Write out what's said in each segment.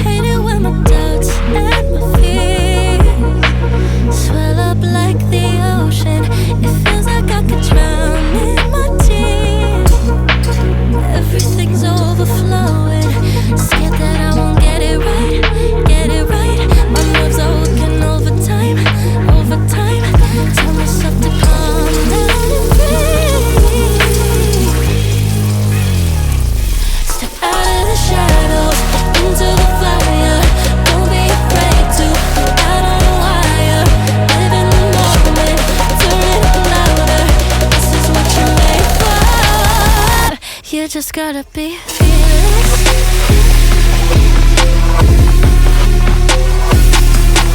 Hate it when my doubts and my fears swell up like the ocean. It feels like I could drown in my tears. Everything's overflowing. Scared that I won't get it right, get it right. My nerves are working overtime, overtime. Tell myself to calm down and breathe. Step out of the shadows into the fire. Don't be afraid to go out on a wire. Live in the moment, turn it louder. This is what you're made for. You just gotta be fearless.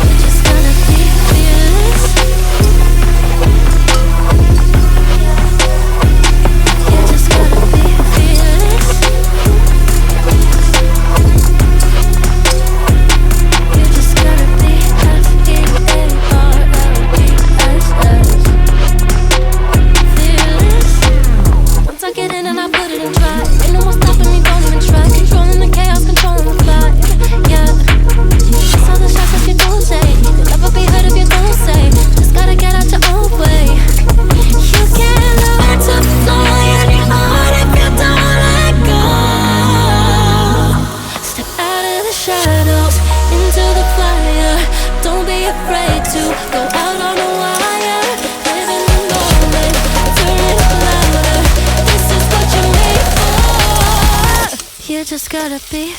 You just gotta be fearless. You just gotta be fearless. You just gotta be F-E-A-R-L-E-S-S. Fearless. Once I get in and I put it in drive, ain't no more stopping me, don't even try. Controlling the chaos, controlling the vibe. Yeah. That's all the shots that you don't take. You'll never be heard if you don't say. Just gotta get out your own way. You can't learn to fly anymore if you don't let go. Step out of the shadows into the fire. Don't be afraid to go out on a wire. Live in the moment, turn it louder. This is what you're made for. You just gotta be